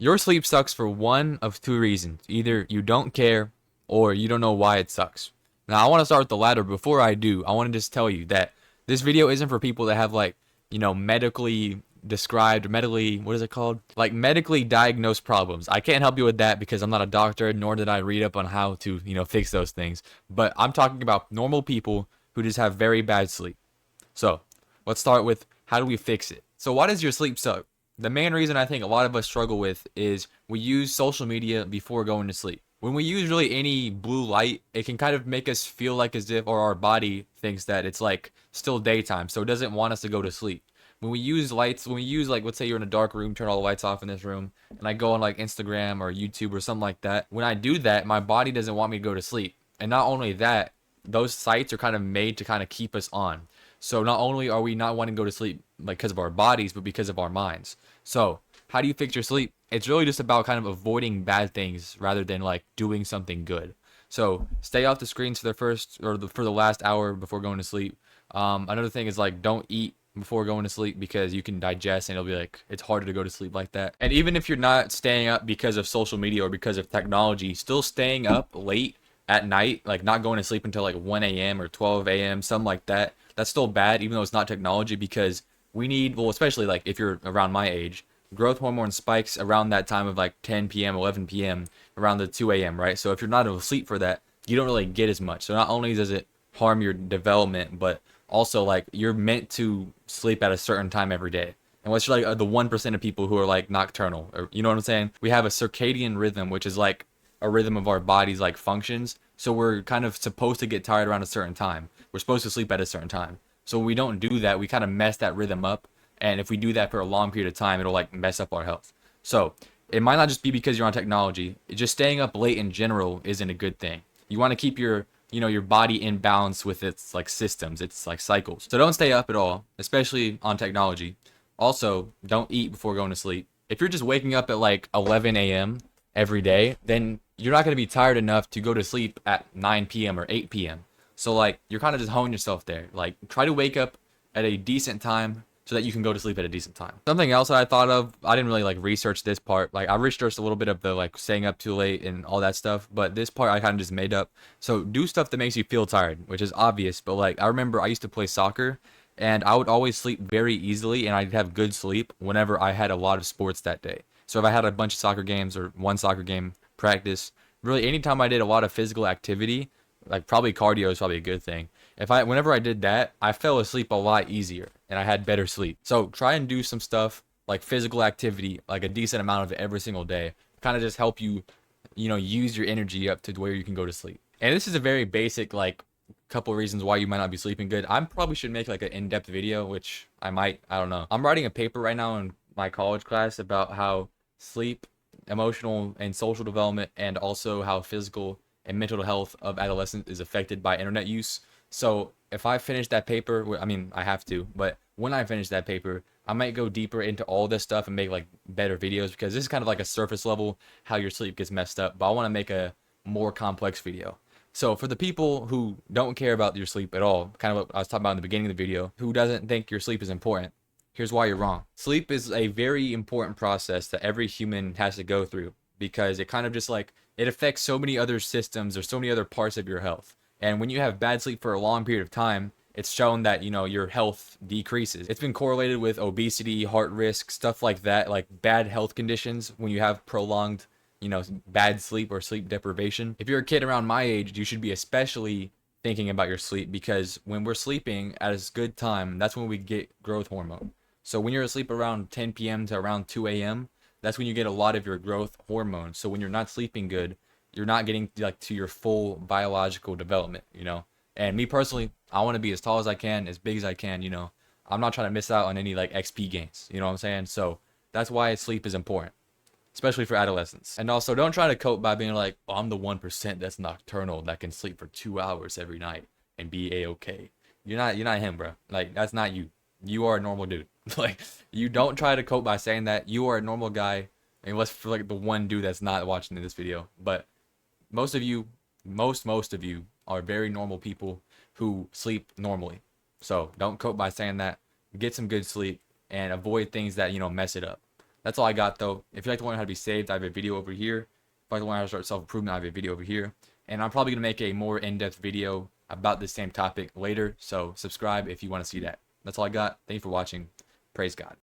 Your sleep sucks for one of two reasons. Either you don't care or you don't know why it sucks. Now, I want to start with the latter. Before I do, I want to just tell you that this video isn't for people that have like, medically described, medically, what is it called? Like medically diagnosed problems. I can't help you with that because I'm not a doctor, nor did I read up on how to, fix those things. But I'm talking about normal people who just have very bad sleep. So let's start with how do we fix it? So why does your sleep suck? The main reason I think a lot of us struggle with is we use social media before going to sleep. When we use really any blue light, it can kind of make us feel like as if, or our body thinks that it's like still daytime, so it doesn't want us to go to sleep. When we use lights, when we use like, let's say you're in a dark room, turn all the lights off in this room, and I go on like Instagram or YouTube or something like that, when I do that, my body doesn't want me to go to sleep. And not only that, those sites are kind of made to kind of keep us on. So not only are we not wanting to go to sleep like because of our bodies, but because of our minds. So how do you fix your sleep? It's really just about kind of avoiding bad things rather than like doing something good. So stay off the screens for the first or for the last hour before going to sleep. Another thing is like don't eat before going to sleep because you can digest and it'll be like it's harder to go to sleep like that. And even if you're not staying up because of social media or because of technology, still staying up late at night, like not going to sleep until like 1 a.m. or 12 a.m., something like that, that's still bad, even though it's not technology, because we need, well, especially like if you're around my age, growth hormone spikes around that time of like 10 p.m., 11 p.m., around the 2 a.m., right? So if you're not asleep for that, you don't really get as much. So not only does it harm your development, but also like you're meant to sleep at a certain time every day. Unless you're like the 1% of people who are like nocturnal, or you know what I'm saying? We have a circadian rhythm, which is like a rhythm of our body's like functions. So we're kind of supposed to get tired around a certain time. We're supposed to sleep at a certain time. So when we don't do that, we kind of mess that rhythm up. And if we do that for a long period of time, it'll like mess up our health. So it might not just be because you're on technology. Just staying up late in general isn't a good thing. You want to keep your body in balance with its like systems, its like cycles. So don't stay up at all, especially on technology. Also, don't eat before going to sleep. If you're just waking up at like 11 a.m. every day, then you're not going to be tired enough to go to sleep at 9 p.m. or 8 p.m. So like you're kind of just honing yourself there. Like try to wake up at a decent time so that you can go to sleep at a decent time. Something else that I thought of, I didn't really like research this part. Like I researched a little bit of the like staying up too late and all that stuff, but this part I kind of just made up. So do stuff that makes you feel tired, which is obvious, but like I remember I used to play soccer and I would always sleep very easily and I'd have good sleep whenever I had a lot of sports that day. So if I had a bunch of soccer games or one soccer game practice, really anytime I did a lot of physical activity, like probably cardio is probably a good thing. Whenever I did that, I fell asleep a lot easier and I had better sleep. So try and do some stuff like physical activity, like a decent amount of it every single day. Kind of just help you, use your energy up to where you can go to sleep. And this is a very basic like couple reasons why you might not be sleeping good. I probably should make like an in-depth video, which I might, I don't know. I'm writing a paper right now in my college class about how sleep, emotional and social development, and also how physical and mental health of adolescents is affected by internet use. So if I finish that paper, I mean, I have to, but when I finish that paper, I might go deeper into all this stuff and make like better videos because this is kind of like a surface level how your sleep gets messed up. But I want to make a more complex video. So for the people who don't care about your sleep at all, kind of what I was talking about in the beginning of the video, who doesn't think your sleep is important, here's why you're wrong. Sleep is a very important process that every human has to go through because it kind of just like it affects so many other systems or so many other parts of your health. And when you have bad sleep for a long period of time, it's shown that, your health decreases. It's been correlated with obesity, heart risk, stuff like that, like bad health conditions when you have prolonged, bad sleep or sleep deprivation. If you're a kid around my age, you should be especially thinking about your sleep because when we're sleeping at a good time, that's when we get growth hormone. So when you're asleep around 10 p.m. to around 2 a.m., that's when you get a lot of your growth hormone. So when you're not sleeping good, you're not getting like to your full biological development. And me personally, I want to be as tall as I can, as big as I can. I'm not trying to miss out on any like XP gains. You know what I'm saying? So that's why sleep is important, especially for adolescents. And also, don't try to cope by being like, oh, I'm the 1% that's nocturnal that can sleep for 2 hours every night and be a-okay. You're not him, bro. Like that's not you. You are a normal dude. Like you don't try to cope by saying that you are a normal guy, unless for like the one dude that's not watching this video. But most of you, most of you are very normal people who sleep normally. So don't cope by saying that. Get some good sleep and avoid things that mess it up. That's all I got though. If you like to learn how to be saved, I have a video over here. If you like to learn how to start self-improvement, I have a video over here. And I'm probably going to make a more in-depth video about this same topic later. So subscribe if you want to see that. That's all I got. Thank you for watching. Praise God.